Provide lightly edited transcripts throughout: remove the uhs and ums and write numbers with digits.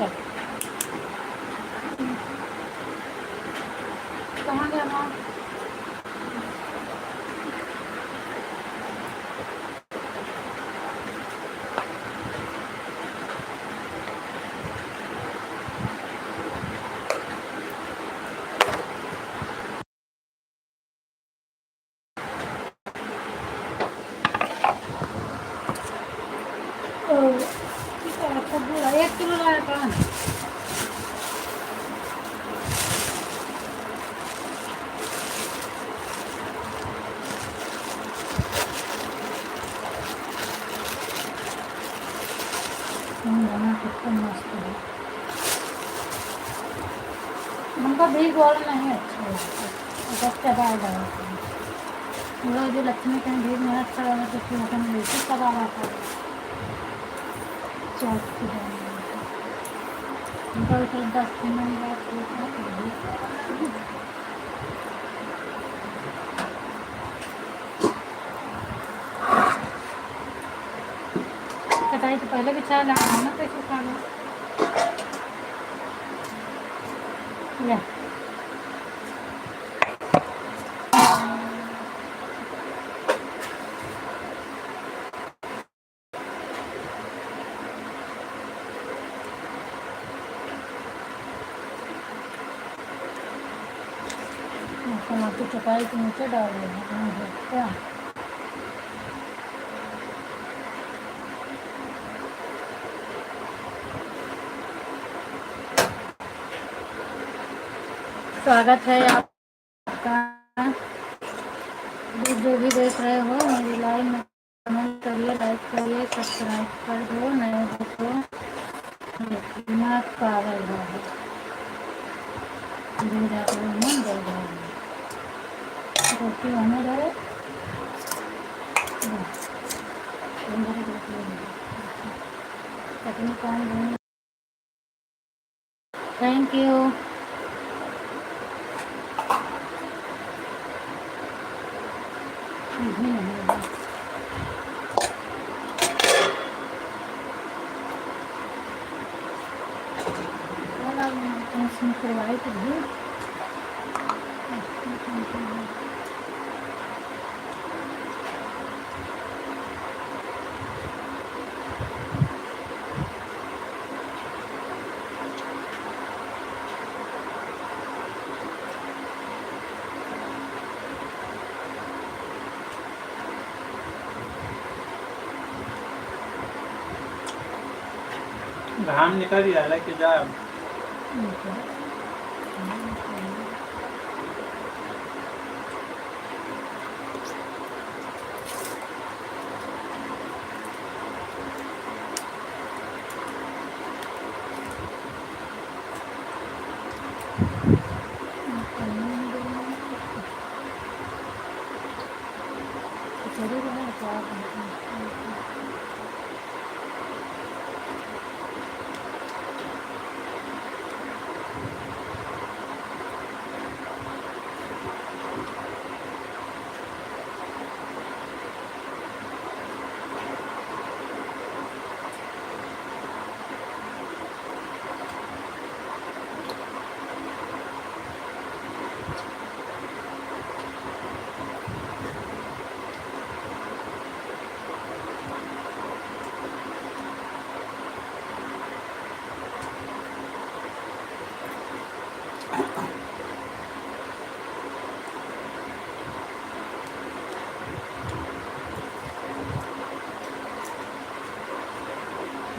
चल कहाँ जाना? एक किलो लाया था। कितना मस्त है। हमको भी गोल नहीं अच्छा लगता, सब चबाया जाता है। लोग जो लक्ष्मी कहीं भीड़ में अच्छा लगा तो फिर हम लेके चबा रहा था। चौक की उनका उसे 10 मिनट कटाई तो पहले भी चाय लगा ना, कैसे खा लो या टमाटर चटाई के नीचे डाल देना क्या। स्वागत है आपका, जो भी देख रहे हो मेरी लाइव में कमेंट करिए, लाइक करिए, सब्सक्राइब कर दो। नए देखो दिमाग पागल है, रोटी होने दे। चटनी कौन देंगे? Thank you. करवाई तो भी घाम निकल ही रहा है कि जा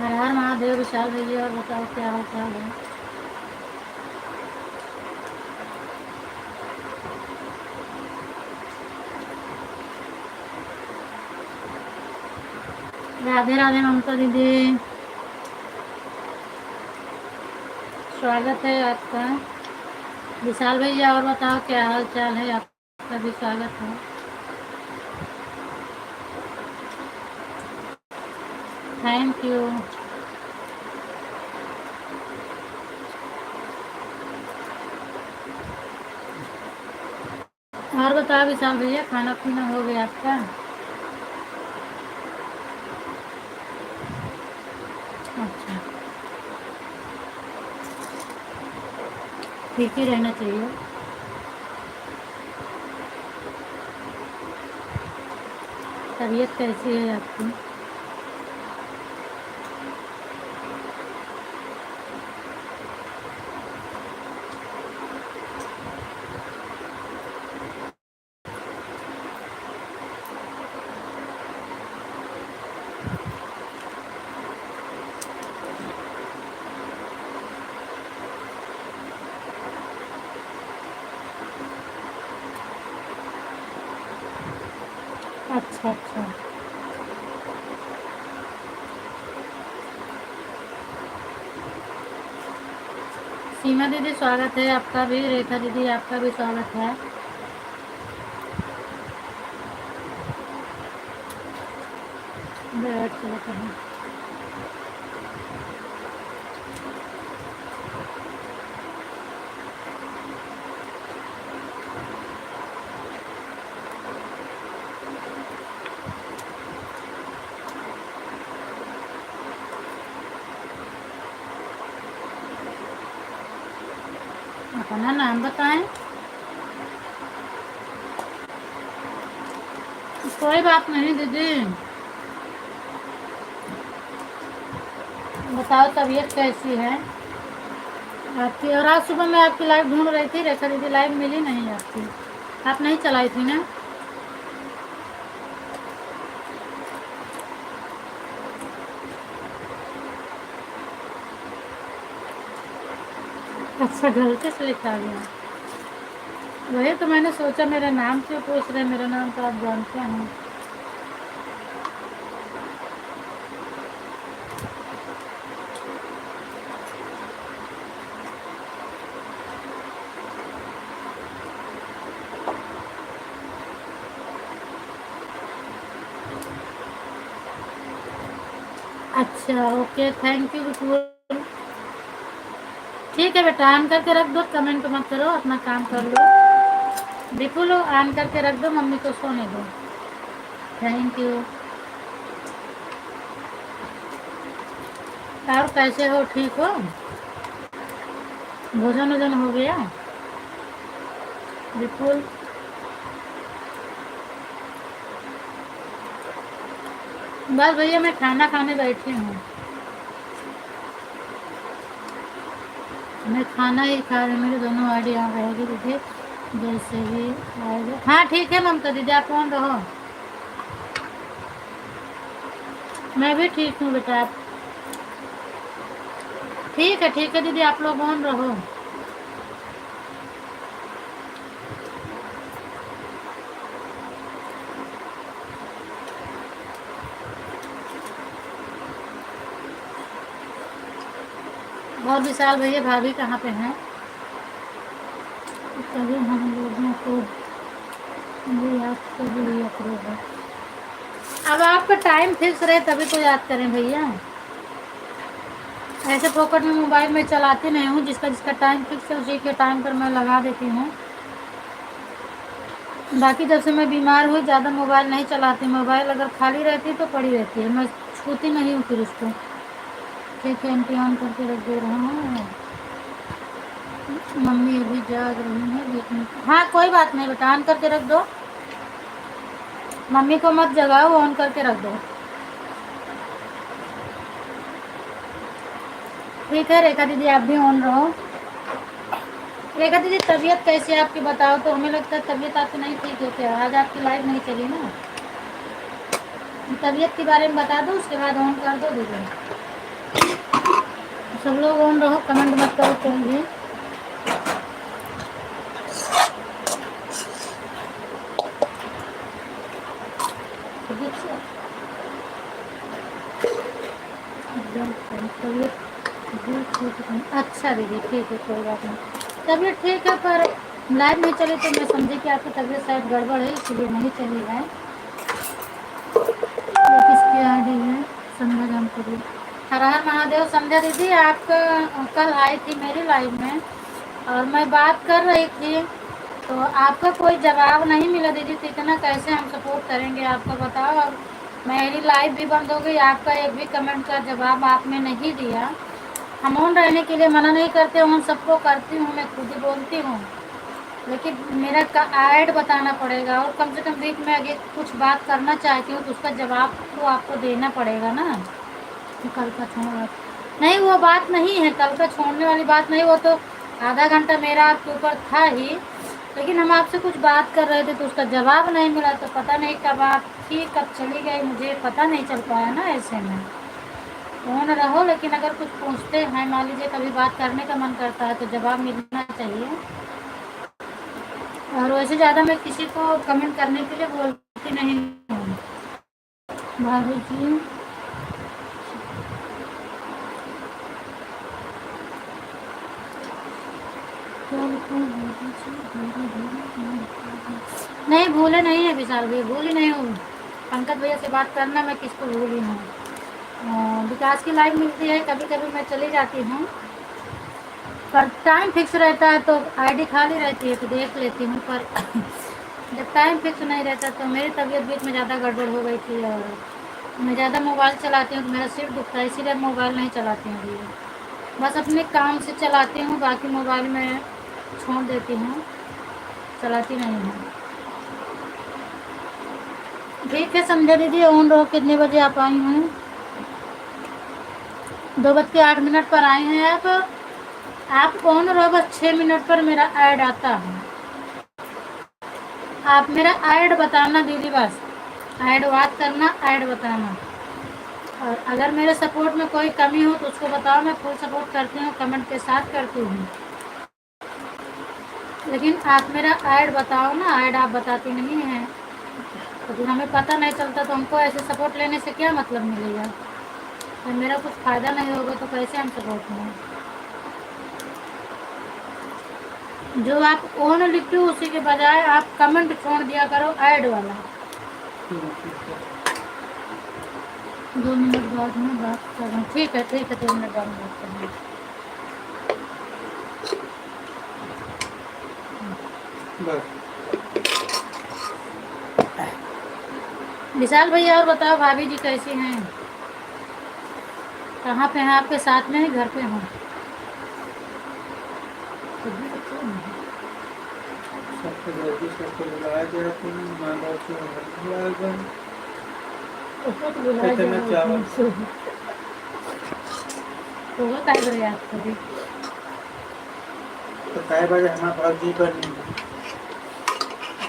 हर हर महादेव। विशाल भैया और बताओ क्या हाल चाल है? राधे राधे ममता दीदी, स्वागत है आपका। विशाल भैया और बताओ क्या हाल चाल है? आपका भी स्वागत है। Thank you. और बताओ विशाल भैया, खाना पीना हो गया आपका? अच्छा, ठीक ही रहना चाहिए। तबीयत कैसी है आपकी? अच्छा अच्छा। सीमा दीदी स्वागत है आपका भी, रेखा दीदी आपका भी स्वागत है। बैठ चलते हैं। अपना नाम बताएं। कोई बात नहीं दीदी, बताओ तबीयत कैसी है आपकी? और आज सुबह मैं आपकी लाइव ढूंढ रही थी, रेखा दीदी लाइव मिली नहीं आपकी, आप नहीं चलाई थी ना? अच्छा, गलती से लिखा गया। वही तो मैंने सोचा मेरा नाम क्यों पूछ रहे, मेरा नाम तो आप जानते हैं। अच्छा ओके, थैंक यू विपुल। ठीक है बेटा, ऑन करके रख दो, कमेंट मत करो, अपना काम कर लो। विपुल ऑन करके रख दो, मम्मी को सोने दो। Thank you. और कैसे हो, ठीक हो? भोजन वोजन हो गया विपुल? बस भैया मैं खाना खाने बैठी हूँ, मैं खाना ही खा रही हूँ। मेरे दोनों आईडी यहाँ रहेगी दीदी, जैसे ही आएगा। हाँ ठीक है ममता दीदी, आप कौन रहो? मैं भी ठीक हूँ बेटा। आप ठीक है दीदी, आप लोग कौन रहो? और विशाल भैया भाभी कहाँ पे हैं? तभी हम लोगों को भी आपको भी याद है। अब आपका टाइम फिक्स रहे तभी तो याद करें भैया, ऐसे फोकट में मोबाइल में चलाती नहीं हूँ। जिसका जिसका टाइम फिक्स है उसी के टाइम पर मैं लगा देती हूँ। बाकी जब से मैं बीमार हुई ज़्यादा मोबाइल नहीं चलाती, मोबाइल अगर खाली रहती तो पड़ी रहती है, मैं छूती नहीं हूँ फिर उसको। ठीक है, एंटी ऑन करके रख दे रहा हूँ। मम्मी अभी जाग रही है लेकिन, हाँ कोई बात नहीं बेटा, ऑन करके रख दो, मम्मी को मत जगाओ, ऑन करके रख दो। ठीक है रेखा दीदी, आप भी ऑन रहो। रेखा दीदी तबीयत कैसी है आपकी बताओ, तो हमें लगता है तबीयत आपकी नहीं ठीक है क्या? आज आपकी लाइव नहीं चली ना, तबीयत के बारे में बता दो, उसके बाद ऑन कर दो दीदी। सब लोग ऑन रहो, कमेंट मत करो कोई भी। अच्छा दीदी ठीक है, कोई बात नहीं, तबीयत ठीक है, पर लाइव नहीं चली तो मैं समझी कि आपकी तबीयत शायद गड़बड़ है, इसलिए नहीं चली है। ये किसकी आईडी है? संध्या जानपुरी। हर हर महादेव। संध्या दीदी आप कल आई थी मेरी लाइव में और मैं बात कर रही थी, तो आपका कोई जवाब नहीं मिला दीदी, तो इतना कैसे हम सपोर्ट करेंगे आपका बताओ। और मेरी लाइव भी बंद हो गई, आपका एक भी कमेंट का जवाब आपने नहीं दिया, हम ऑन रहने के लिए मना नहीं करते हूँ, सबको करती हूँ, मैं खुद ही बोलती हूँ, लेकिन मेरा ऐड बताना पड़ेगा और कम से कम वीक में अगर कुछ बात करना चाहती हूँ तो उसका जवाब तो आपको देना पड़ेगा ना। कि कल का छोड़ नहीं, वो बात नहीं है, कल का छोड़ने वाली बात नहीं, वो तो आधा घंटा मेरा आपके ऊपर था ही, लेकिन हम आपसे कुछ बात कर रहे थे तो उसका जवाब नहीं मिला, तो पता नहीं कब आप थी कब चली गई, मुझे पता नहीं चल पाया ना। ऐसे में फोन रहो, लेकिन अगर कुछ पूछते हैं, मान लीजिए कभी बात करने का मन करता है तो जवाब मिलना चाहिए। और वैसे ज़्यादा मैं किसी को कमेंट करने के लिए बोलती नहीं हूँ भाभी जी। नहीं भूले नहीं है विशाल भैया, भूली नहीं हूँ। पंकज भैया से बात करना मैं किसको भूली हूँ। विकास की लाइव मिलती है, कभी कभी मैं चली जाती हूँ, पर टाइम फिक्स रहता है तो आईडी खाली रहती है तो देख लेती हूँ, पर जब टाइम फिक्स नहीं रहता तो मेरी तबीयत बीच में ज़्यादा गड़बड़ हो गई थी और मैं ज़्यादा मोबाइल चलाती हूँ तो मेरा सिर दुखता है, इसीलिए मोबाइल नहीं चलाती हूँ भैया, बस अपने काम से चलाती हूँ, बाकी मोबाइल में छोड़ देती हूँ, चलाती नहीं हूँ। ठीक है संध्या दीदी, ऑन रहो। कितने बजे आप आई हैं? 2:08 पर आए हैं आप ऑन रहो, बस 6 मिनट पर मेरा ऐड आता है, आप मेरा ऐड बताना दीदी, बस ऐड बात करना, ऐड बताना, और अगर मेरे सपोर्ट में कोई कमी हो तो उसको बताओ, मैं फुल सपोर्ट करती हूँ, कमेंट के साथ करती हूँ, लेकिन आप मेरा ऐड बताओ ना, ऐड आप बताती नहीं हैं तो फिर हमें पता नहीं चलता, तो हमको ऐसे सपोर्ट लेने से क्या मतलब मिलेगा, जब मेरा कुछ फ़ायदा नहीं होगा तो कैसे हम सपोर्ट लें। जो आप ओन लिखते हो उसी के बजाय आप कमेंट छोड़ दिया करो ऐड वाला। 2 मिनट बाद में बात करूँ, ठीक है ठीक है, 2 मिनट बाद में बात करूँ। विशाल भैया और बताओ भाभी जी कैसी हैं, कहाँ पे हैं, आपके साथ में ही घर पे हूँ?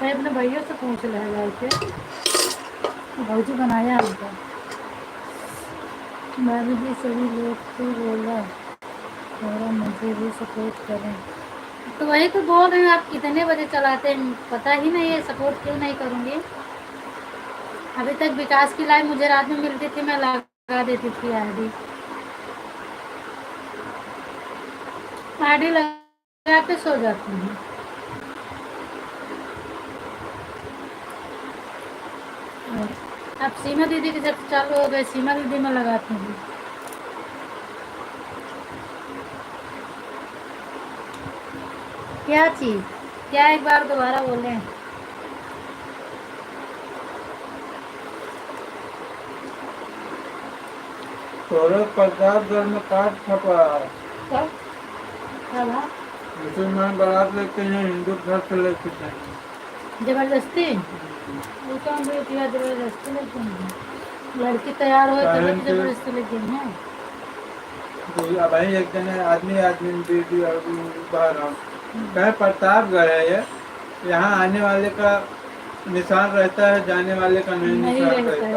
अपने भैया से पूछ लेगा उसे, भौजी बनाया हमको, भाभी जी सभी लोग को बोला थोड़ा मुझे भी सपोर्ट करें, तो वही तो बोल रही हूँ, आप कितने बजे चलाते हैं पता ही नहीं है, सपोर्ट क्यों नहीं करूँगी। अभी तक विकास की लाइव मुझे रात में मिलती थी, मैं लगा देती थी आईडी, आईडी लगा के सो जाती हूँ। अब सीमा दीदी के साथ चालू हो गए, सीमा दीदी में लगाती हूँ। क्या चीज़, क्या एक बार दोबारा बोलें? प्रतापगढ़ में काट छपा, कब कब हाँ? मुसलमान बारात लेते हैं, हिंदू घर से लेते हैं। जबरदस्ती वो कौन बेटी है जबरदस्ती लेके हैं? लड़की तैयार हो तब पहन तो के जबरदस्ती लेके हैं। भाई एक जन आदमी आदमी दीदी और बाहर आओ, कहे प्रतापगढ़ है ये, यहाँ आने वाले का निशान रहता है, जाने वाले का नहीं नहीं निशान रहता रहता है।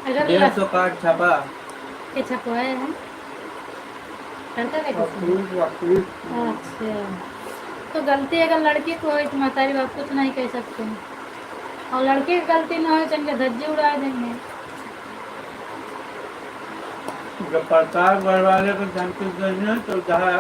है अगर 150 कार्ड छपा, के छपवाए हैं करता है किसी ने? अच्छा, तो गलती अगर लड़की को हो तो मातारी बाप कुछ नहीं कह सकते हैं, और लड़के की गलती ना हो तो इनके धज्जी उड़ा देंगे। जब प्रतापगढ़ वाले को धमकी देंगे तो जहाँ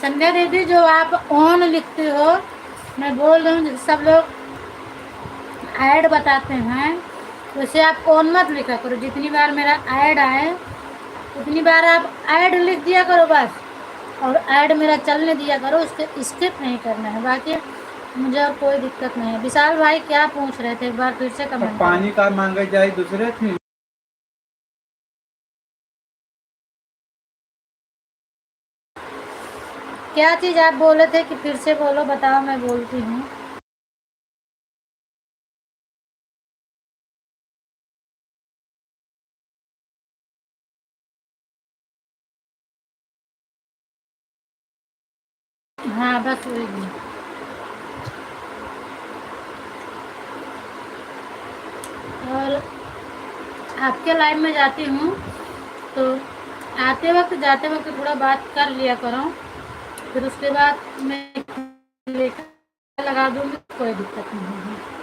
संध्या दीदी, जो आप ऑन लिखते हो, मैं बोल रही हूँ, सब लोग ऐड बताते हैं, वैसे आप ऑन मत लिखा करो। जितनी बार मेरा ऐड आए उतनी बार आप ऐड लिख दिया करो बस, और ऐड मेरा चलने दिया करो, उसके स्किप नहीं करना है। बाकी मुझे और कोई दिक्कत नहीं है। विशाल भाई क्या पूछ रहे थे, एक बार फिर से और कमेंट पानी का मांगे जाए दूसरे थी। क्या चीज़ आप बोले थे कि फिर से बोलो, बताओ, मैं बोलती हूँ। हाँ बस वही। और आपके लाइव में जाती हूँ तो आते वक्त जाते वक्त थोड़ा बात कर लिया करो, फिर उसके बाद मैं लेकर लगा दूँगी, कोई दिक्कत नहीं है।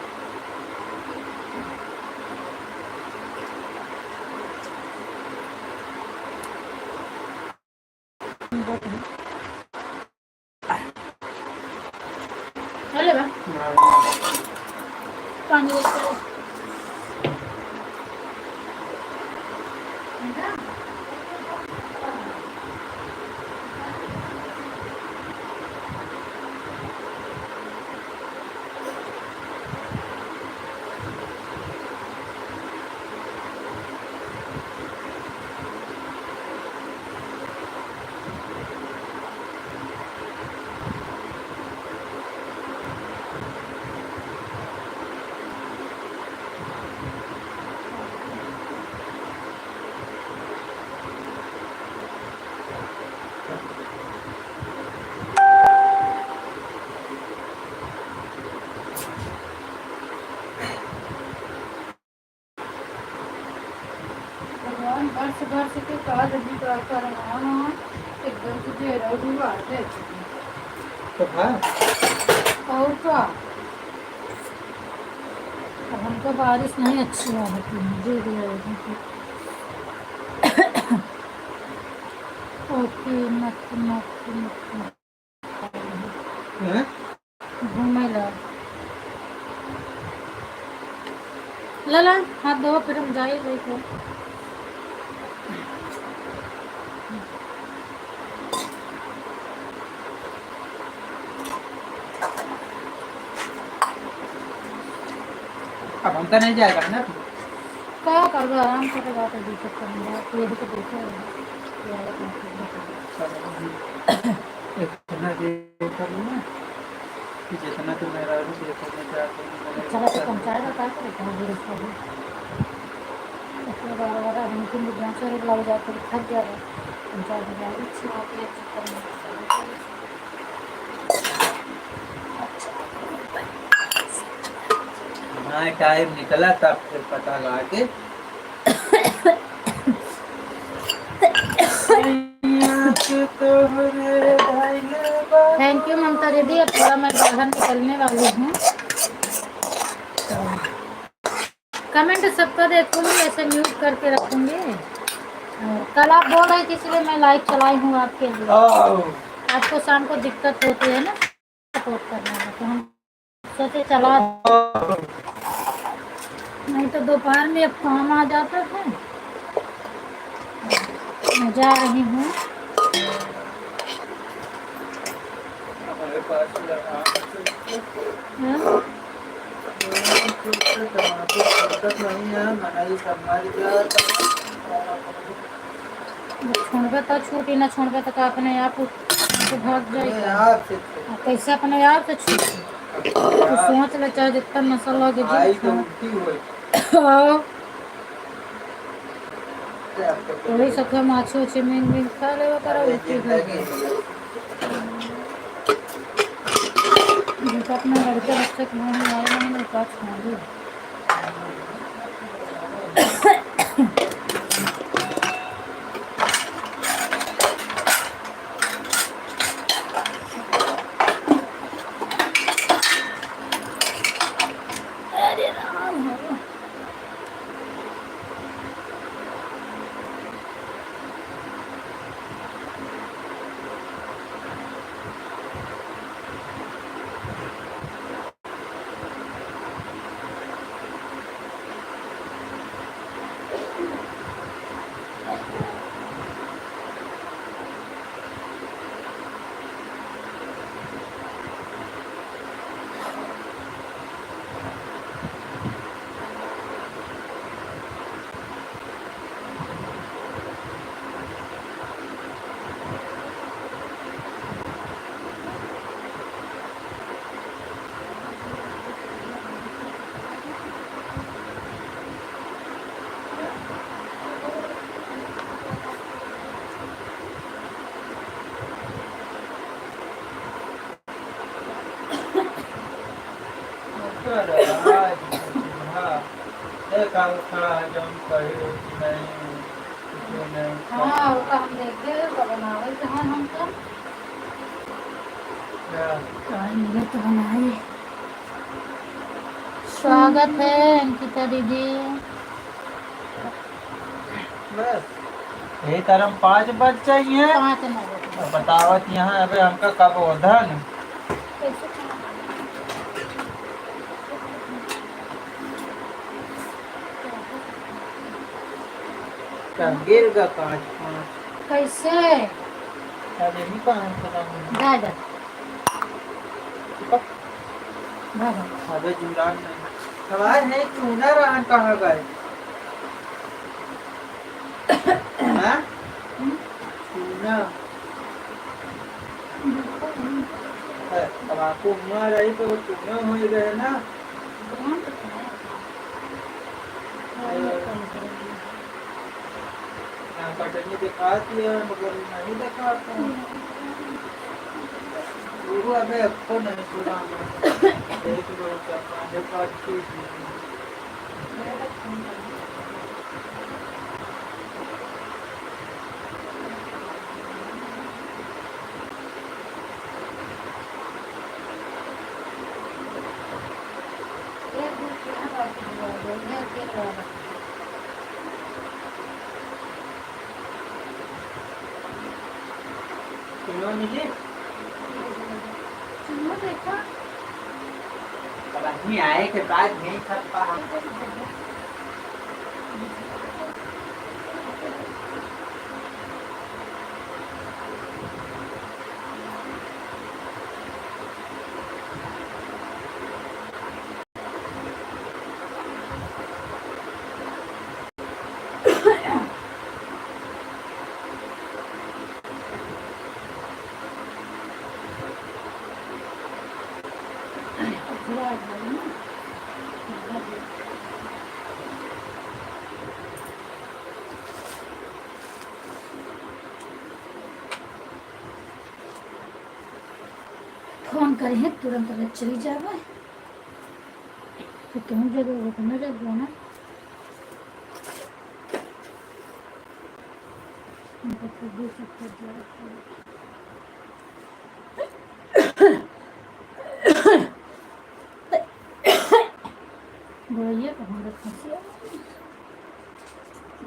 चले बा पानी लेकर। भगवान घर से के काज भी करना एकदम से जेरा हुआ है। तो खा। और क्या, अब हमको बारिश नहीं अच्छी होती है, जो भी है ओके। मत मत मत हैं? घूमे ला ला हाथ धो, फिर हम जाए देखो। अब हम तो नहीं जाएगा ना। क्या कर रहा आराम से बात है, दिक्कत करना तो यही तो देखो। इतना देर कर लूँ कि जितना तो मेरा देखने चला तो पहुँचाएगा क्या करेगा देर इसका भी। इसलिए बार बार हम तीन दिन से लग जाते थक जाएगा, पहुँचा देगा। अच्छी बात है, चक्कर में हाँ टाइम निकला तब फिर पता लगा के थैंक यू ममता दीदी। अब थोड़ा मैं बाहर निकलने वाली हूँ, कमेंट सबका देखूंगी, ऐसे म्यूट करके रखूंगी। कल आप बोल रही थी इसलिए मैं लाइव चलाई हूँ आपके लिए। आपको शाम को दिक्कत होती है ना सपोर्ट करने में, तो हम सोचे चला, नहीं तो दोपहर में अब काम आ जाता था। मैं जा रही हूँ। छोड़बे तो छूटी ना छोड़बे तो अपने आप भाग जाएगा। कैसे अपने आप से छूटी, तो सोच ले चाहे जितना नशा लगे थोड़ी सखे माछी उछी मीन खा ले कर उल्टी अपने लड़के बच्चे के नहीं आए नहीं का छोड़। महाराज हाँ देखा खड़ा है जो हम कही कि नहीं इसलिए नहीं हाँ वो तो हम देखे तो बनावे तो हम तो क्या ये तो बनाए। स्वागत है अंकिता दीदी। बस यही तरह 5 बज चाहिए 5 नंबर और बतावत यहाँ अबे हमका कब ओधन कैसे खाना? क्या गिर गया कांच पाँच कैसे अरे नहीं कहाँ पता नहीं दादा दादा अबे जुरान नहीं हमारे नहीं चूना रहन कहाँ गए हाँ चूना तम्बाकू हुआ रही तो वो चूना हो गए ना यहाँ कटनी दिखाती है मगर नहीं दिखाता गुरु अबे आपको नहीं सुना देख लो क्या पाँच पाँच की सुनो निजी देखा अब आदमी आए के बाद नहीं खा पा फोन करिए तुरंत अगर चली जावे तो तुम जरूर रुकना जरूर ना उनको फिर भी सब कर दिया। बोलिए तो हम लोग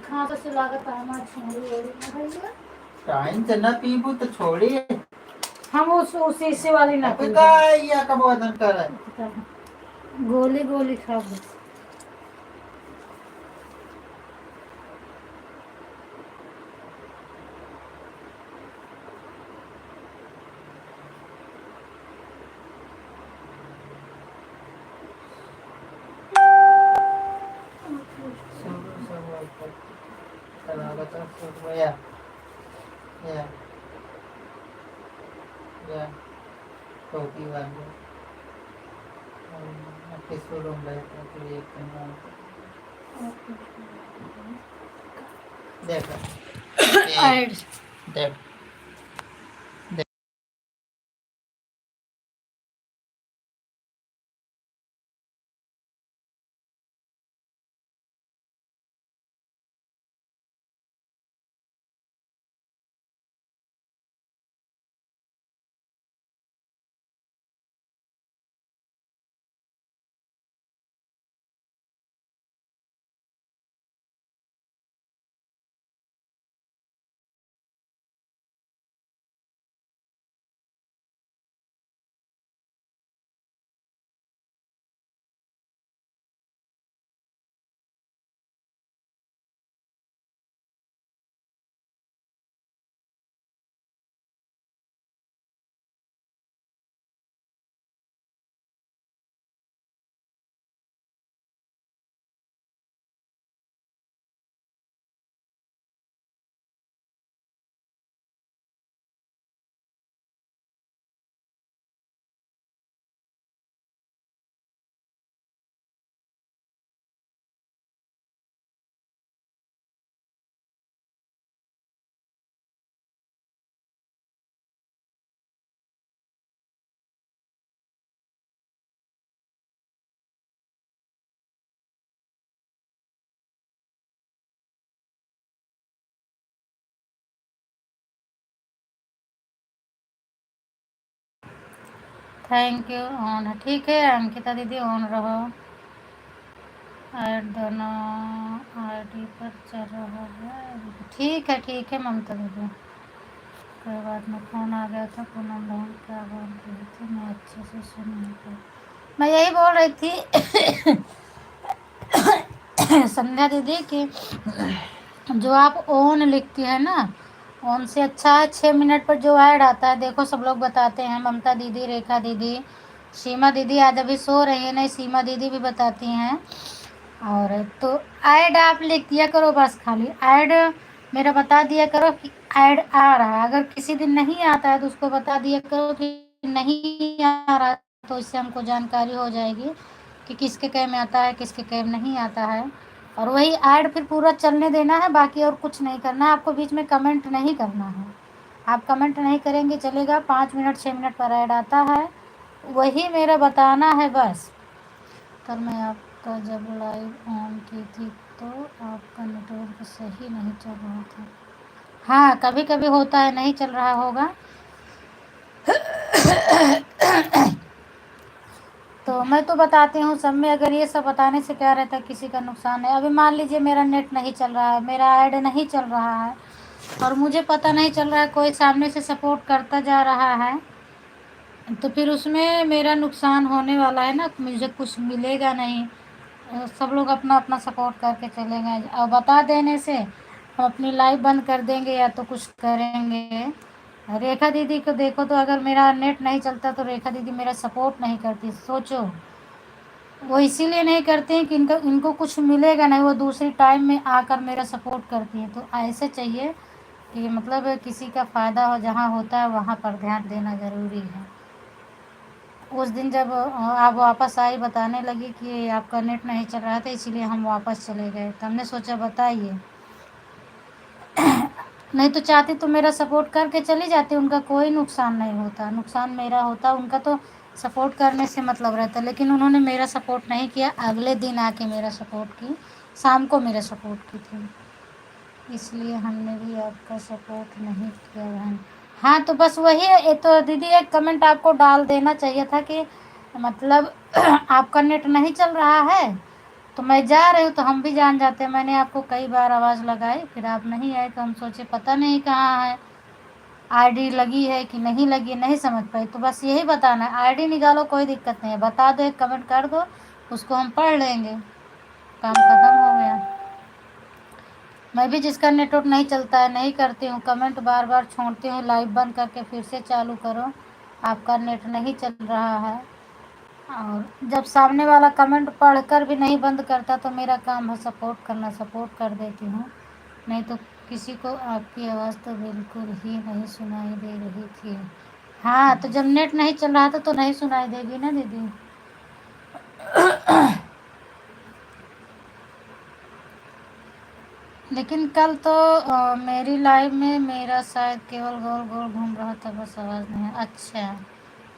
खांसी से लागत हमारे छोड़ी ओड़ी ना भैया टाइम से न पीबू तो छोड़िए हम उस शीशे वाली ना अबे का या कब वजन कर रहा है गोली गोली खा बस टोपी वाले किस रूम बैठे देखो देख थैंक यू। ऑन है, ठीक है अंकिता दीदी, ऑन रहो। ऐड दोनों आईडी पर चल रहा है। ठीक है ममता दीदी, कोई बात नहीं। फ़ोन आ गया था। पूनम बहन क्या बोल रही थी, मैं अच्छे से सुन नहीं पाई। मैं यही बोल रही थी संध्या दीदी की जो आप ओन लिखती है ना, ओन से अच्छा है 6 मिनट पर जो ऐड आता है। देखो सब लोग बताते हैं, ममता दीदी, रेखा दीदी, सीमा दीदी आज अभी सो रही है, नहीं सीमा दीदी भी बताती हैं। और तो ऐड आप लिख दिया करो बस, खाली ऐड मेरा बता दिया करो कि ऐड आ रहा है। अगर किसी दिन नहीं आता है तो उसको बता दिया करो कि नहीं आ रहा, तो इससे हमको जानकारी हो जाएगी कि किसके कैम में आता है, किसके कैम नहीं आता है। और वही ऐड फिर पूरा चलने देना है, बाकी और कुछ नहीं करना है आपको। बीच में कमेंट नहीं करना है। आप कमेंट नहीं करेंगे चलेगा। 5 मिनट 6 मिनट पर ऐड आता है, वही मेरा बताना है बस। कल मैं आपका जब लाइव ऑन की थी तो आपका नेटवर्क सही नहीं चल रहा था। हाँ कभी कभी होता है, नहीं चल रहा होगा। तो मैं तो बताती हूँ सब में। अगर ये सब बताने से क्या रहता है, किसी का नुकसान है। अभी मान लीजिए मेरा नेट नहीं चल रहा है, मेरा ऐड नहीं चल रहा है, और मुझे पता नहीं चल रहा है, कोई सामने से सपोर्ट करता जा रहा है, तो फिर उसमें मेरा नुकसान होने वाला है ना, मुझे कुछ मिलेगा नहीं। सब लोग अपना अपना सपोर्ट करके चले गए, और बता देने से हम अपनी लाइव बंद कर देंगे या तो कुछ करेंगे। रेखा दीदी को देखो, तो अगर मेरा नेट नहीं चलता तो रेखा दीदी मेरा सपोर्ट नहीं करती, सोचो। वो इसीलिए नहीं करते हैं कि इनको कुछ मिलेगा नहीं, वो दूसरी टाइम में आकर मेरा सपोर्ट करती है। तो ऐसे चाहिए कि मतलब किसी का फ़ायदा हो, जहाँ होता है वहाँ पर ध्यान देना ज़रूरी है। उस दिन जब आप वापस आई, बताने लगी कि आपका नेट नहीं चल रहा था इसीलिए हम वापस चले गए, तो हमने सोचा बताइए। नहीं तो चाहती तो मेरा सपोर्ट करके चली जाती, उनका कोई नुकसान नहीं होता, नुकसान मेरा होता। उनका तो सपोर्ट करने से मतलब रहता, लेकिन उन्होंने मेरा सपोर्ट नहीं किया। अगले दिन आके मेरा सपोर्ट की, शाम को मेरा सपोर्ट की थी, इसलिए हमने भी आपका सपोर्ट नहीं किया बहन। हाँ तो बस वही है। तो दीदी एक कमेंट आपको डाल देना चाहिए था कि मतलब आपका नेट नहीं चल रहा है, तो मैं जा रही हूँ, तो हम भी जान जाते। मैंने आपको कई बार आवाज़ लगाई, फिर आप नहीं आए, तो हम सोचे पता नहीं कहाँ है, आईडी लगी है कि नहीं लगी, नहीं समझ पाई। तो बस यही बताना है, आईडी निकालो कोई दिक्कत नहीं है, बता दो, एक कमेंट कर दो, उसको हम पढ़ लेंगे, काम खत्म हो गया। मैं भी जिसका नेटवर्क नहीं चलता है नहीं करती हूँ कमेंट, बार बार छोड़ती हूँ, लाइव बंद करके फिर से चालू करो, आपका नेट नहीं चल रहा है। और जब सामने वाला कमेंट पढ़कर भी नहीं बंद करता तो मेरा काम है सपोर्ट करना, सपोर्ट कर देती हूँ। नहीं तो किसी को आपकी आवाज़ तो बिल्कुल ही नहीं सुनाई दे रही थी। हाँ तो जब नेट नहीं चल रहा था तो नहीं सुनाई देगी ना दीदी। लेकिन कल तो मेरी लाइव में मेरा शायद केवल गोल गोल घूम रहा था, बस आवाज़ नहीं। अच्छा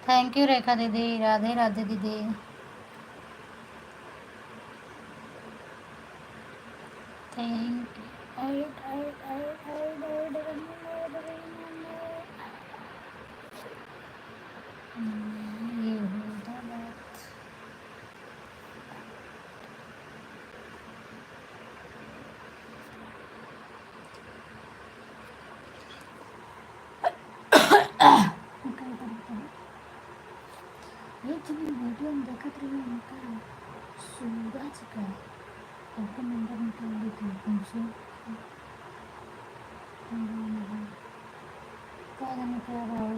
थैंक यू रेखा दीदी, राधे राधे दीदी। थैंक ये होता बात। एक जब वीडियो में देखत रही उनका सूरज का फोटो नंबर निकाल ली थी उनसे, क्या जाने क्या रहा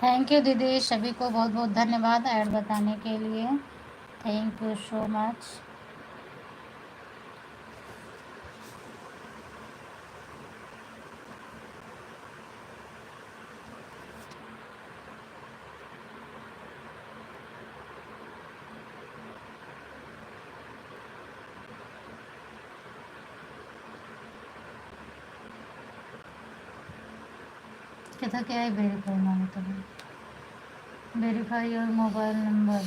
थैंक यू दीदी, सभी को बहुत बहुत धन्यवाद ऐड बताने के लिए, थैंक यू सो मच। कहता क्या है वेरीफाई मांगे तो verify your mobile number.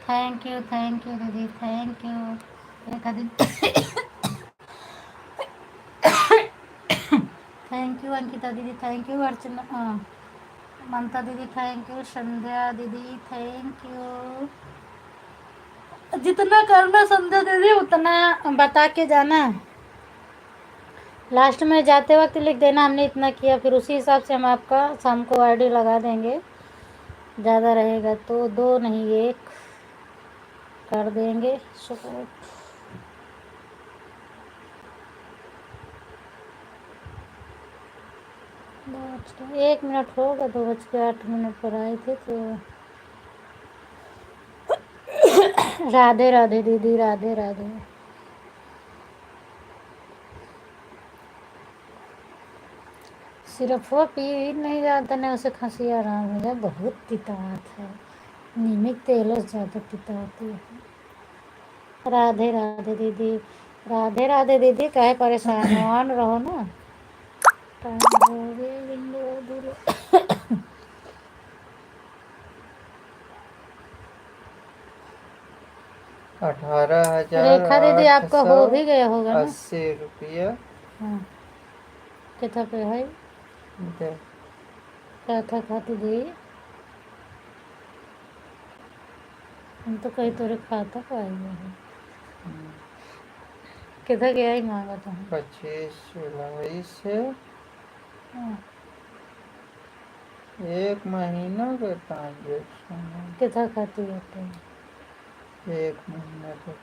Thank you दीदी, थैंक यू। एक दिन थैंक यू अंकिता दीदी, थैंक यू अर्चना, ममता दीदी थैंक यू, संध्या दीदी थैंक यू। जितना करना संध्या दीदी उतना बता के जाना, लास्ट में जाते वक्त लिख देना हमने इतना किया, फिर उसी हिसाब से हम आपका शाम को आईडी लगा देंगे। ज़्यादा रहेगा तो 2 नहीं 1 कर देंगे सपोर्ट। 1 मिनट होगा, 2:08 पर आए थे तो। राधे राधे दीदी, राधे राधे। सिर्फ वो पी नहीं जाता ना, उसे खांसी आराम हो जाए, बहुत तितात है, नीमिक तेलों से ज़्यादा तिताती है। राधे राधे दीदी, राधे राधे दीदी, काहे परेशान हो, ऑन रहो ना। रेखा दीदी आपका हो भी गया होगा ना। 80 रुपया। हाँ कितना पे है क्या था खाती दी, हम तो कहीं तोरे खाता पाई है। कितना गया ही मांगा था 25 जुलाई से हाँ। 1 महीना का ट्रांजेक्शन, कितना खाती है तो 1 महीना तक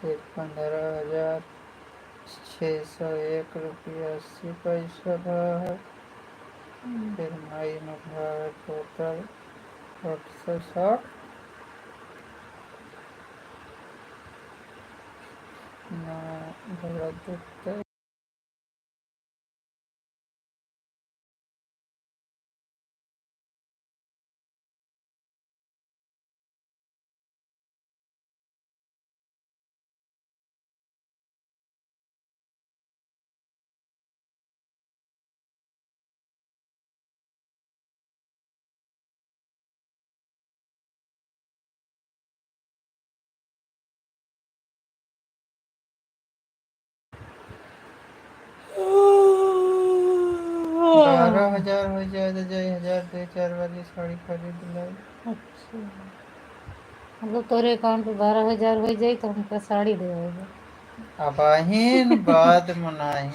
फिर 15,601 रुपया 80 पैसा है। फिर मई में भरा टोटल 860 ना भरा देते। बारह हजार हो जाए तो जाए 1,000 2,000 वाली साड़ी खरीद लो। अच्छा मतलब तोरे अकाउंट पे 12,000 हो जाए तो हमको साड़ी दे देगा। अब आहीन बाद मनाही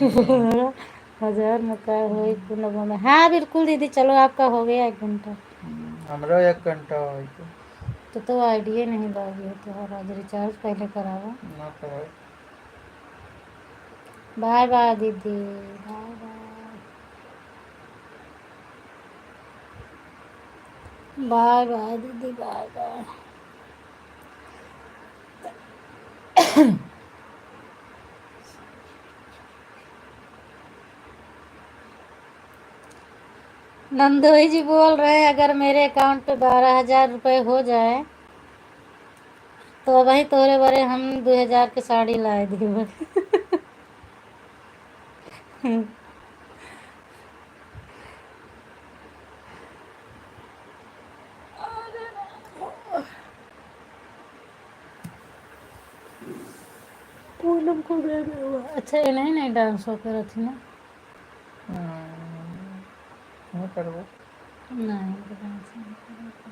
1000 में का होई कुनबो में। हाँ बिल्कुल दीदी, चलो आपका हो गया 1 घंटा। हमरो 1 घंटा हो तो आईडिया नहीं बागी है तो आज रिचार्ज पहले करावा। ना करो। बाय बाय दीदी, बाय बाय, बाय बाय दीदी, बाय बाय। नंदोई जी बोल रहे हैं अगर मेरे अकाउंट पे 12,000 रुपये हो जाए तो वही तोरे बरे हम 2,000 की साड़ी लाए दी। पूनम को दे दे। अच्छा ये नहीं डांस हो कर थी ना, नहीं करबो नहीं डांस नहीं करत।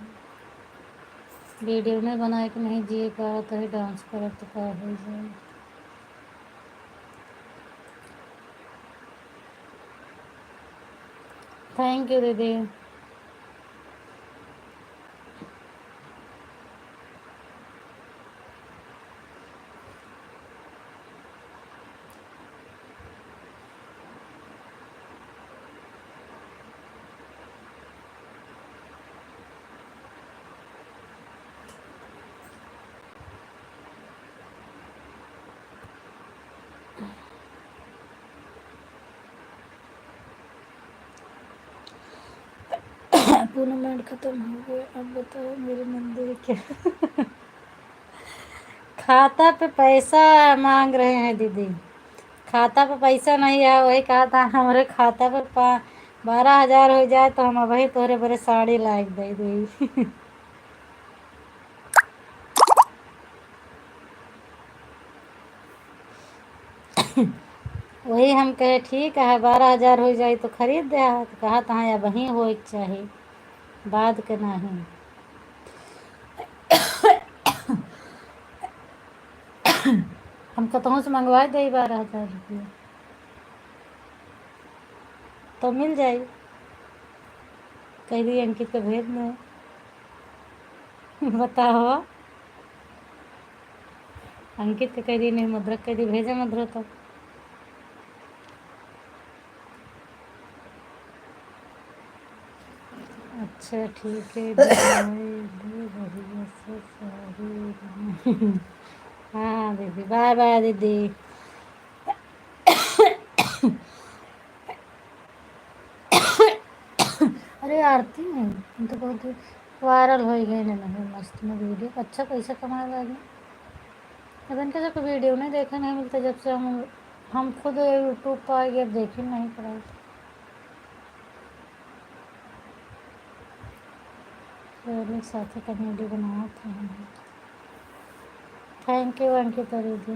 वीडियो में बनाए कि नहीं जिए का तो ही डांस करत तो का हो जाए। थैंक यू दीदी। टूर्नामेंट खत्म हो गया, अब बताओ मेरे मंदिर क्या। खाता पे पैसा मांग रहे हैं दीदी, खाता पे पैसा नहीं है, वही कहा था हमारे खाता पे 12,000 हो जाए तो हम वही तोरे बड़े साड़ी लायक दे दी। वही हम कहे ठीक है 12,000 हो जाए तो खरीद दे, तो कहा था या वहीं हो एक चाहिए बाद के नहीं। हम कतहूँ से मंगवा दे 12,000 रुपया तो मिल जाए, कह दी अंकित को भेज दे। बताओ अंकित के कह दी नहीं, मुद्रक कह दी भेजा मुद्रा तो। अच्छा ठीक है हाँ दीदी, बाय बाय दीदी। अरे आरती में तो बहुत वायरल हो गए नहीं मस्त में वीडियो, अच्छा पैसा कमाने लगे। अब इनके जब वीडियो नहीं देखने नहीं मिलता, जब से हम खुद यूट्यूब पर आ गए, अब देख ही नहीं पड़ा। पहले साथ कॉमेडी बनाया था। थैंक यू अंकिता दीदी।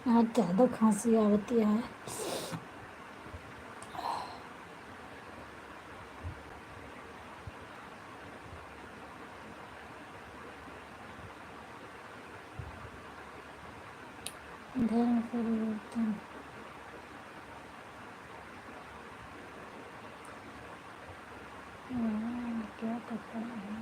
आज ज़्यादा खांसी आती है। धर्म परिवर्तन क्या पता है।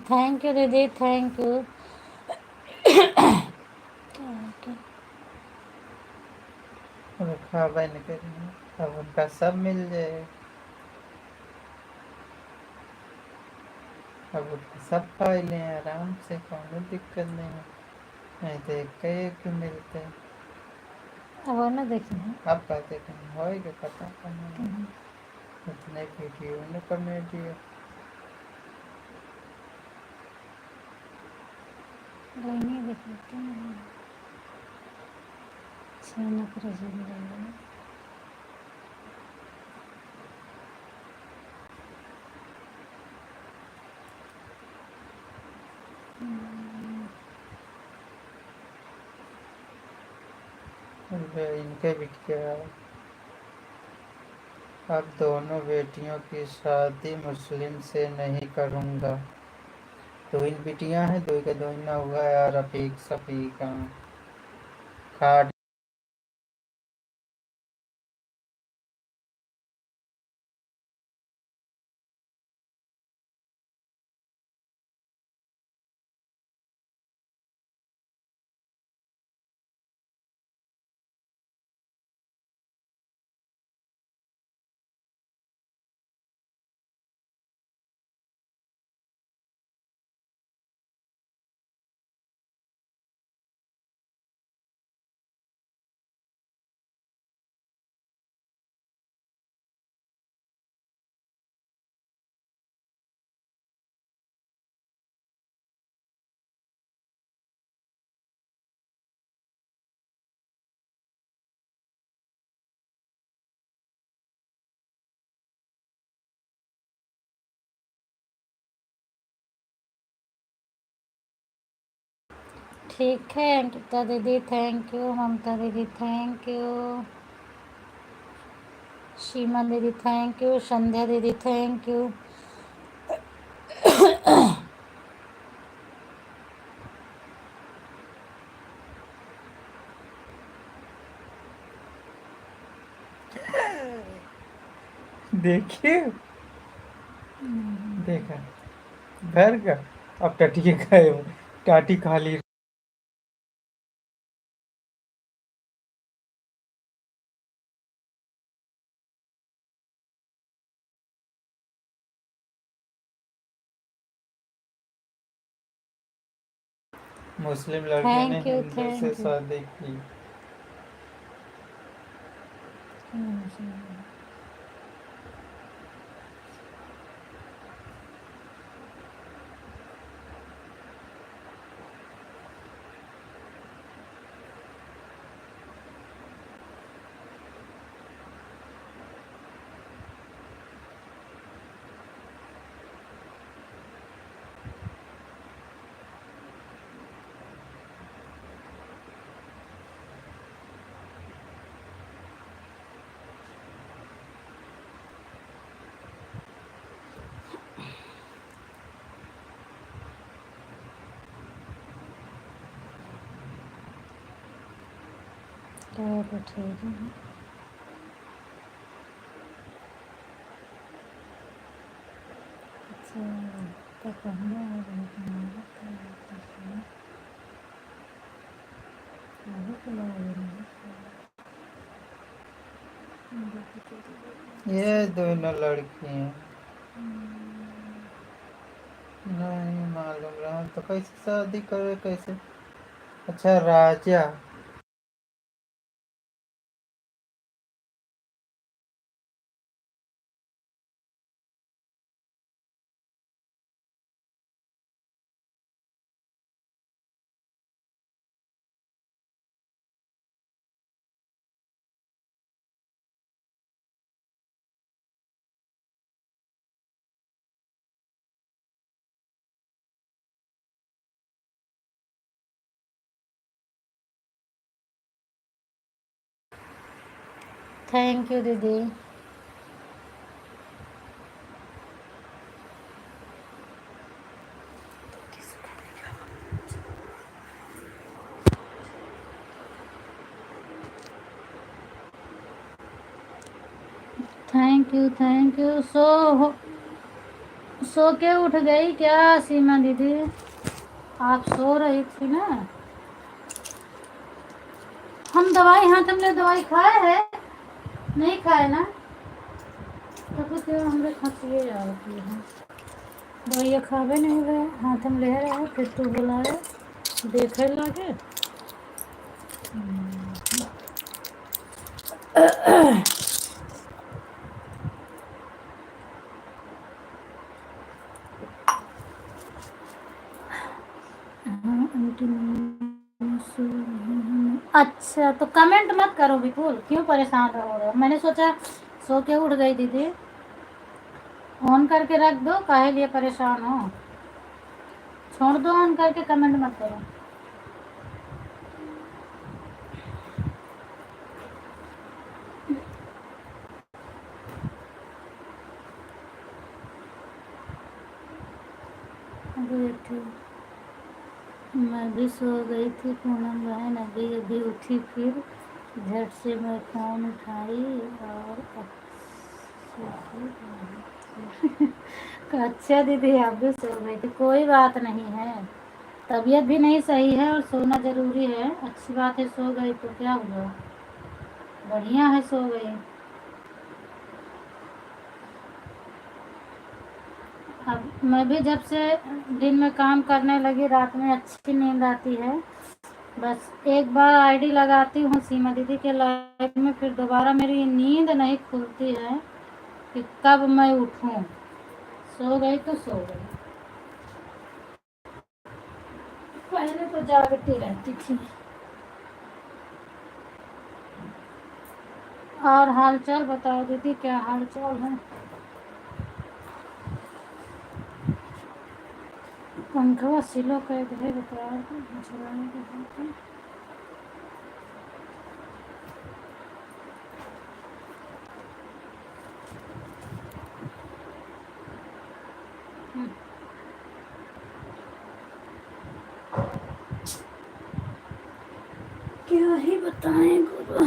थैंक यू दीदी, थैंक यू। रखा बन कर अब उनका सब मिल जाए, अब उनका सब फाइलें आराम से, कोई दिक्कत नहीं है, नहीं तो एक मिलते। अब और ना देखिए, अब कहते होएगा पता करना उतने वीडियो ने कॉमेडी नहीं देखते हैं छानक रही। इनके भी क्या, अब दोनों बेटियों की शादी मुस्लिम से नहीं करूँगा। दो इन बेटियां हैं, दो का दो ना हुआ यार, रफीक सफीका खाट। ठीक है अंकिता दीदी थैंक यू, ममता दीदी थैंक यू, सीमा दीदी थैंक यू, संध्या दीदी थैंक यू। देखिए देखा का घर का। अब टटिए गए हो, टाटी खाली। मुस्लिम लड़के ने थैंक यू, हिंदू से थैंक यू। शादी की। तो ठीक है। अच्छा, तो कहना है बहुत मेहनत कर रहा था, आगे के लिए ये दोनों लड़की हैं। नहीं मालूम रहा तो कैसे शादी करे कैसे। अच्छा राजा। थैंक यू दीदी। Thank you, thank you. सो के उठ गई क्या सीमा दीदी? आप सो रही थी ना। हम दवाई, हाँ तुमने दवाई खाए है? नहीं खाए ना? तो कुछ हमरे खांसी जा रही है। दवाइया खावे नहीं रहे, हाथ में ले रहे, फिर तू बुलाए देखे लगे। हाँ आंटी मैं सो रही हूँ। अच्छा तो कमेंट मत करो बिल्कुल, क्यों परेशान हो रहे हो? मैंने सोचा सो के उठ गई दीदी। ऑन करके रख दो, काहे लिए परेशान हो? छोड़ दो ऑन करके, कमेंट मत करो। बैठी, मैं भी सो गई थी पूनम बहन, अभी अभी उठी, फिर झट से मैं फ़ोन उठाई और अच्छा दीदी आप भी सो गई थी, कोई बात नहीं है। तबीयत भी नहीं सही है और सोना ज़रूरी है, अच्छी बात है। सो गई तो क्या हुआ, बढ़िया है सो गई। अब मैं भी जब से दिन में काम करने लगी, रात में अच्छी नींद आती है। बस एक बार आईडी लगाती हूँ सीमा दीदी के लाइफ में, फिर दोबारा मेरी नींद नहीं खुलती है कि कब मैं उठूँ। सो गई तो सो गई, पहले तो जागती रहती थी। और हाल चाल बताओ दीदी, क्या हाल चाल है? पंखा सिलो कर दे बता दो। क्या ही बताएं गुरु,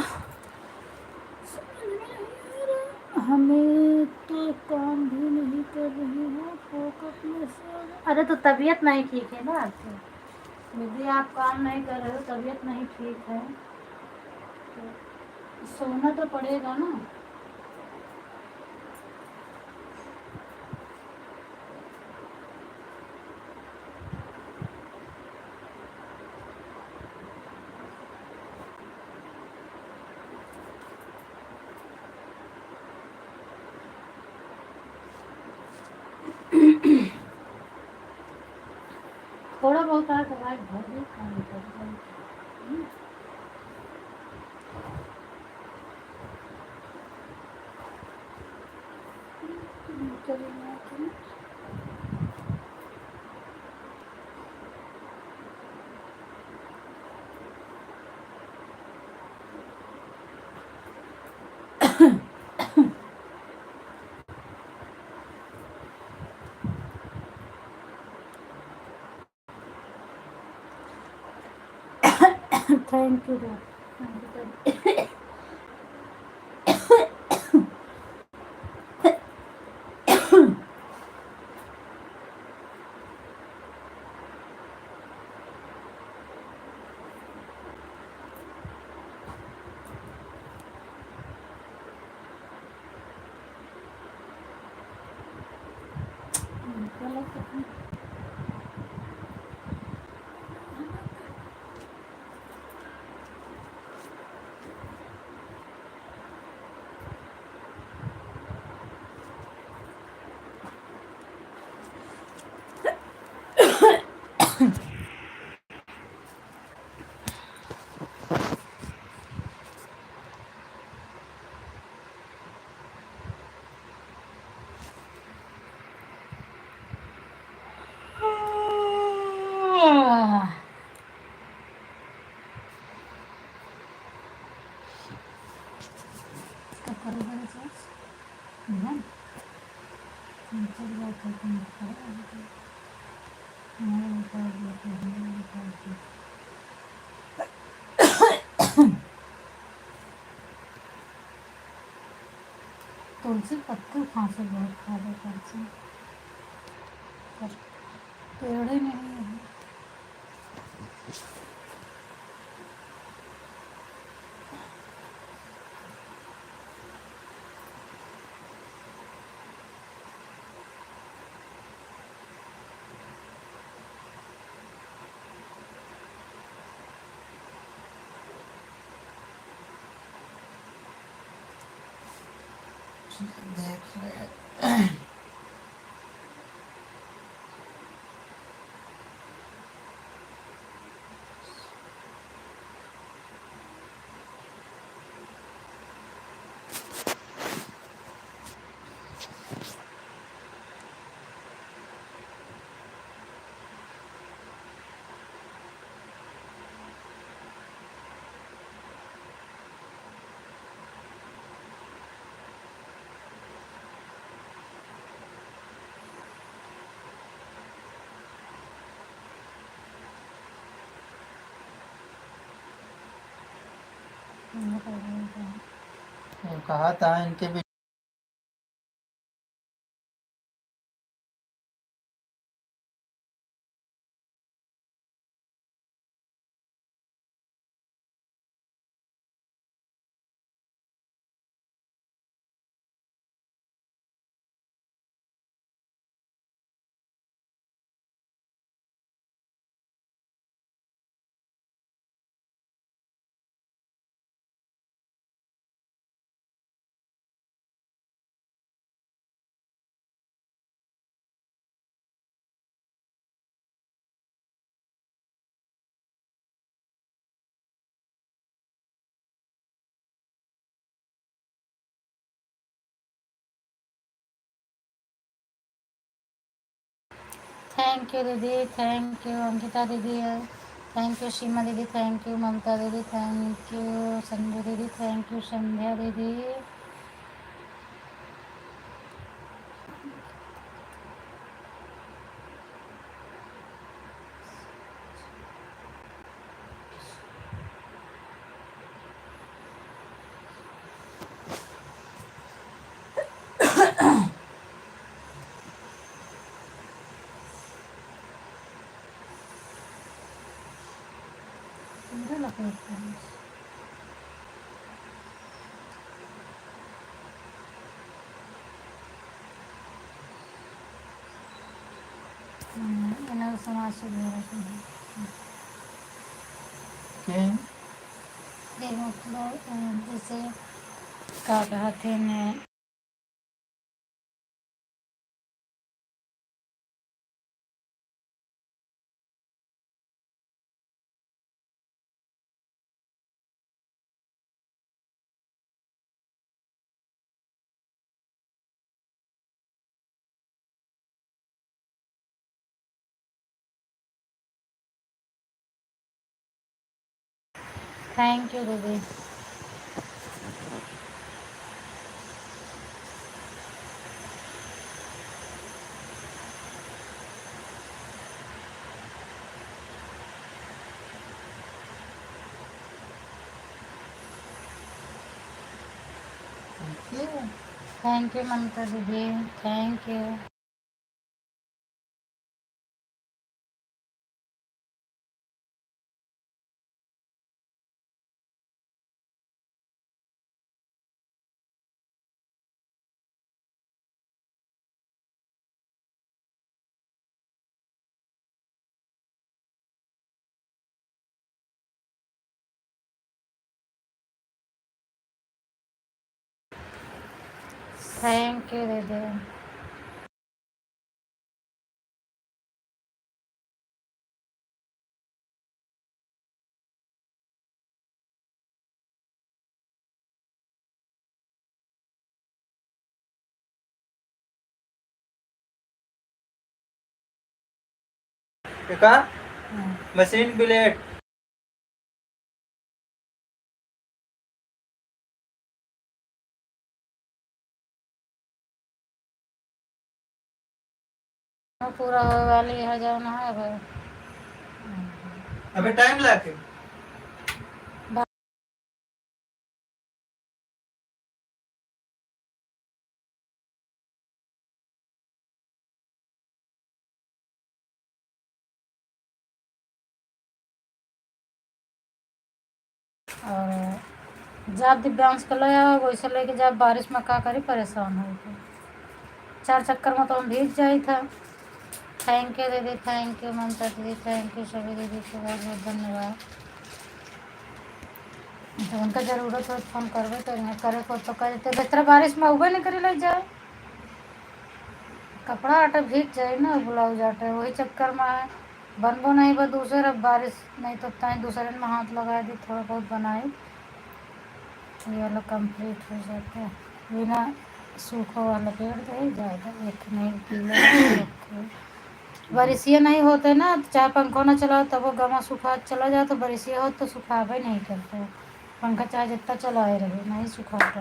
हमें तो काम भी नहीं कर रही है, फोकट अरे तो तबीयत नहीं ठीक है ना आपकी, यदि आप काम नहीं कर रहे हो, तबीयत नहीं ठीक है तो सोना तो पड़ेगा ना। थोड़ा बहुत आ दवाई भर दे, काम कर दे। चलिए थैंक यू। तुलसी पत्ते खांसी बहुत खा ले तुलसी, पर पेड़े नहीं है। देख रहे कहा था इनके भी थैंक यू दीदी, थैंक यू अंकिता दीदी, थैंक यू सीमा दीदी, थैंक यू ममता दीदी, थैंक यू संजू दीदी, थैंक यू संध्या दीदी। पूरा लपेटते हैं। इन्हें समाज से क्या मतलब जैसे क्या कहते हैं थैंक यू दीदी। थैंक यू ममता दीदी, थैंक यू। थैंक यू दीदी। देखा मशीन ब्लेड पूरा होने वाली है जाना है भाई। अबे टाइम लाके और जब दिव्यांश के लिए वैसे लेके जब बारिश में का करी परेशान हो गए। 4 चक्कर में तो हम भीग जाई था। थैंक यू दीदी, थैंक यू ममता दीदी, थैंक यू सभी दीदी को बहुत बहुत धन्यवाद। तो उनका जरूरत हो तो फोन करबे करेंगे, करे को तो करे तो बेहतर बारिश में उबे नहीं करे लग जाए, कपड़ा आटा भीग जाए ना ब्लाउज आटा, वही चक्कर में बनबो नहीं बा दूसरे। अब बारिश नहीं तो ताई दूसरे में हाथ लगा दी, थोड़ा बहुत बनाए ये वाला कंप्लीट हो जाता है। बिना सूखा वाला पेड़ दे ज़्यादा एक नहीं गीला बारिशिया नहीं होते ना, चाहे पंखो ना चलाओ तब वो गमा सूखा चला जाए, तो बारिशिया हो तो सुखावे नहीं करते, पंखा चाहे जितना चलाए रहे नहीं सुखाता।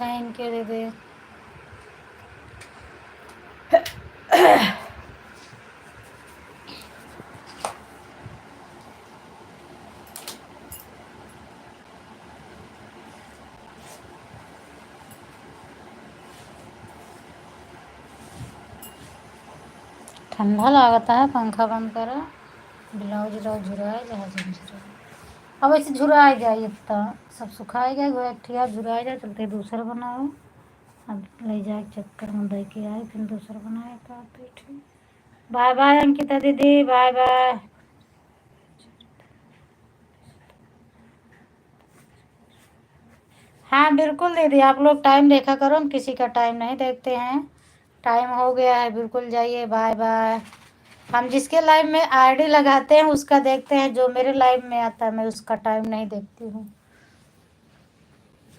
थैंक यू दीदी। ठंडा लागता है, पंखा बंद करा, ब्लाउज व्लाउज झुराए जहाँ झुराए। अब ऐसे झुराए जाए इतना सब सुखाए जाए, वो ठिया झुराए जाए, चलते दूसरा बनाओ। अब ले जाए चक्कर में दे के आए, फिर दूसरा बनाए का पीठे। बाय बाय अंकिता दीदी, बाय बाय। हाँ बिल्कुल दीदी, आप लोग टाइम देखा करो, हम किसी का टाइम नहीं देखते हैं। टाइम हो गया है, बिल्कुल जाइए, बाय बाय। हम जिसके लाइव में आईडी लगाते हैं उसका देखते हैं, जो मेरे लाइव में आता है मैं उसका टाइम नहीं देखती हूँ।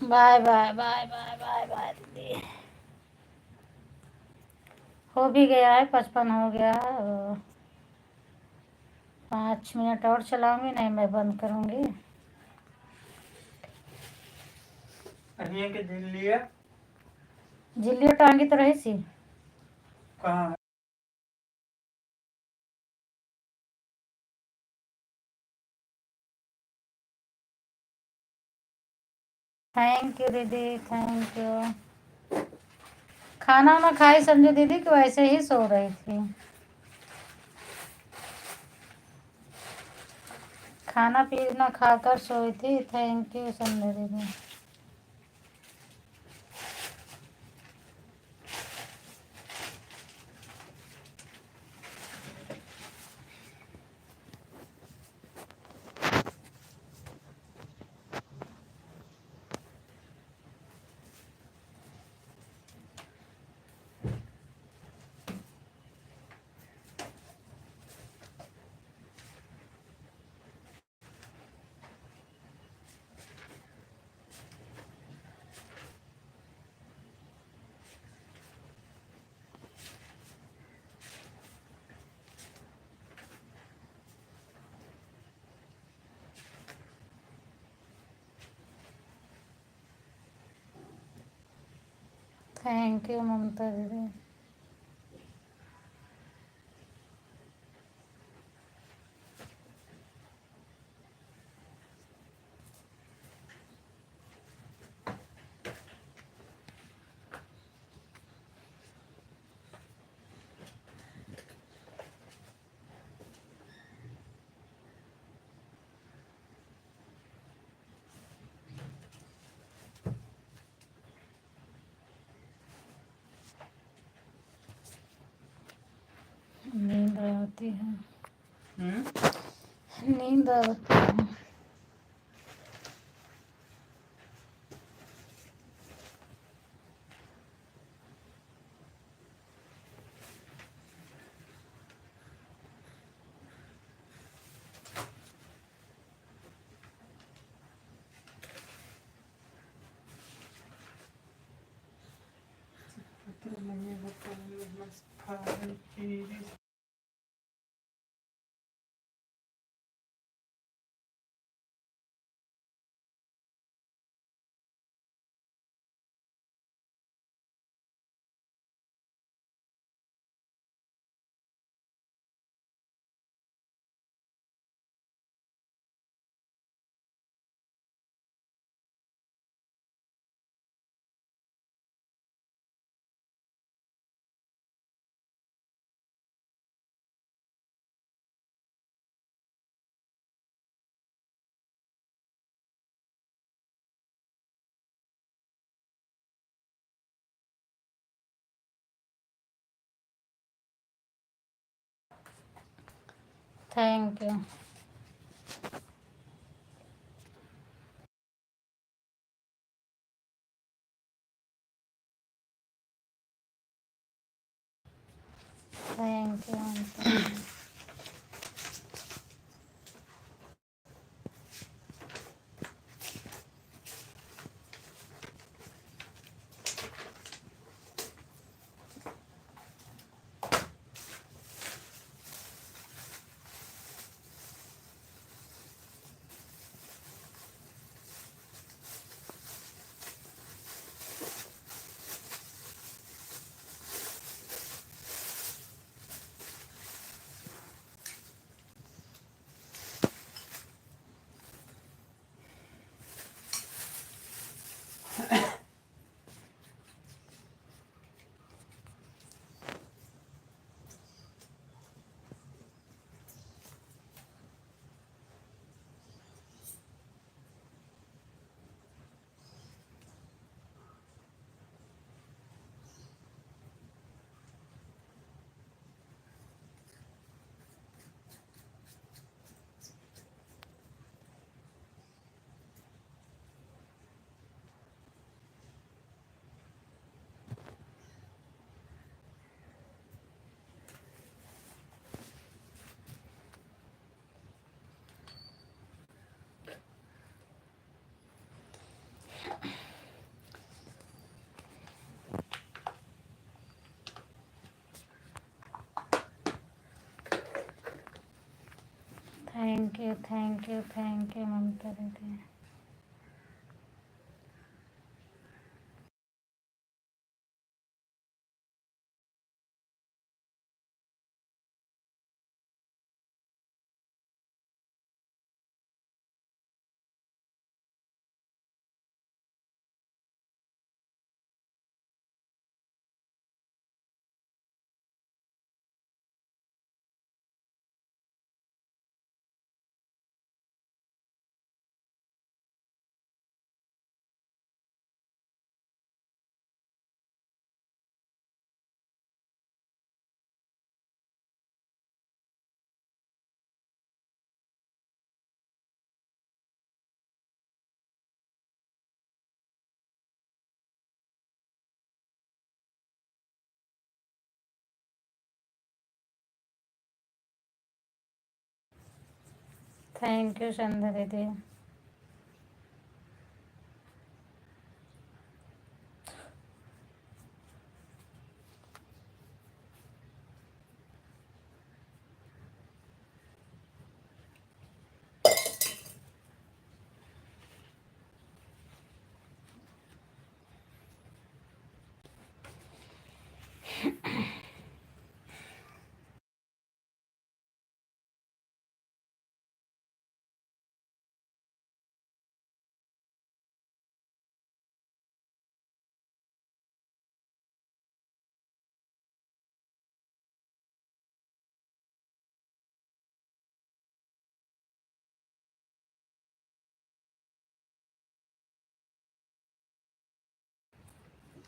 Bye bye bye bye bye bye दीदी। हो भी गया है, 55 हो गया है। 5 मिनट और चलाऊंगी, नहीं मैं बंद करूंगी। के दिल लिया जिलियो टांगी तो रही सी कहाँ थैंक यू दीदी, थैंक यू। खाना ना खाई संजू दीदी कि वैसे ही सो रही थी? खाना पीना खाकर सोई थी। थैंक यू संजू दीदी। थैंक यू ममता दीदी। नींद आती है, नींद आती है। Thank you. Thank you. Thank you, thank you, thank you Mamta दीदी। थैंक यू संध्या दीदी।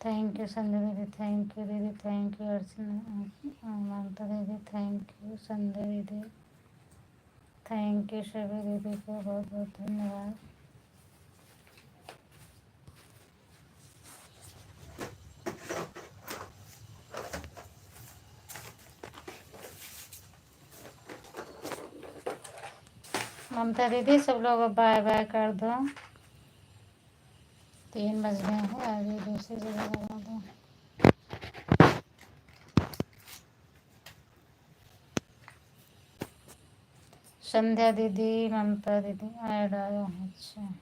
थैंक यू संध्या दीदी, थैंक यू दीदी, थैंक यू अर्चना ममता दीदी, थैंक यू संध्या दीदी, थैंक यू शबी दीदी को बहुत बहुत धन्यवाद। ममता दीदी सब लोग अब बाय बाय कर दो, 3 बज गए हैं, आगे दूसरी जगह लगा दो। संध्या दीदी, ममता दीदी ऐड आया है, अच्छा।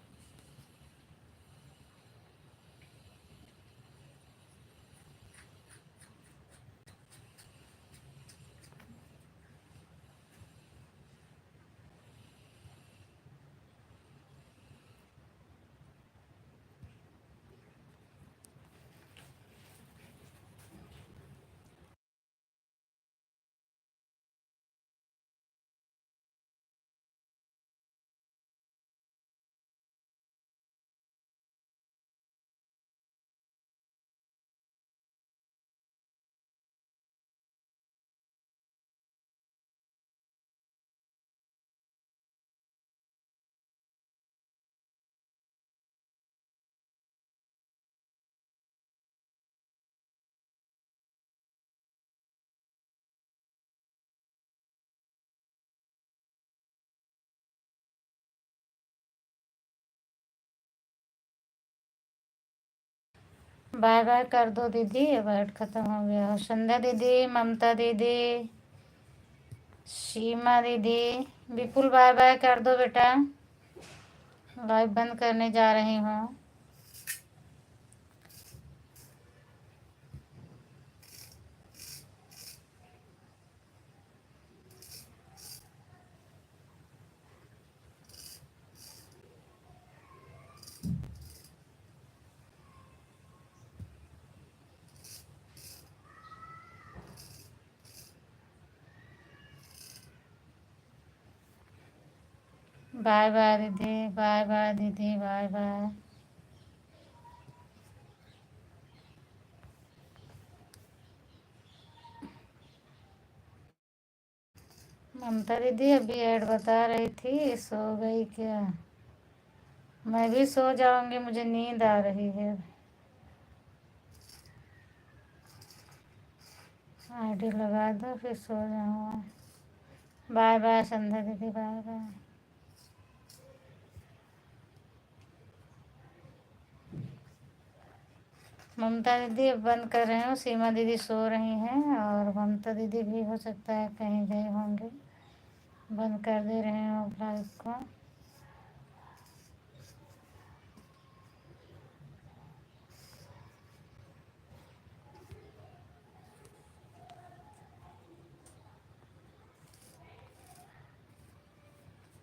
बाय बाय कर दो दीदी, अब ऐड खत्म हो गया। संध्या दीदी, ममता दीदी, सीमा दीदी, विपुल बाय बाय कर दो बेटा, लाइव बंद करने जा रही हूँ। बाय बाय दीदी, बाय बाय दीदी, बाय बाय। ममता दीदी अभी ऐड बता रही थी, सो गई क्या? मैं भी सो जाऊंगी, मुझे नींद आ रही है। आईडी लगा दो फिर सो जाऊंगा। बाय बाय संध्या दीदी, बाय बाय। ममता दीदी अब बंद कर रहे हो, सीमा दीदी सो रही हैं और ममता दीदी भी हो सकता है कहीं गए होंगे, बंद कर दे रहे हो लाइव को।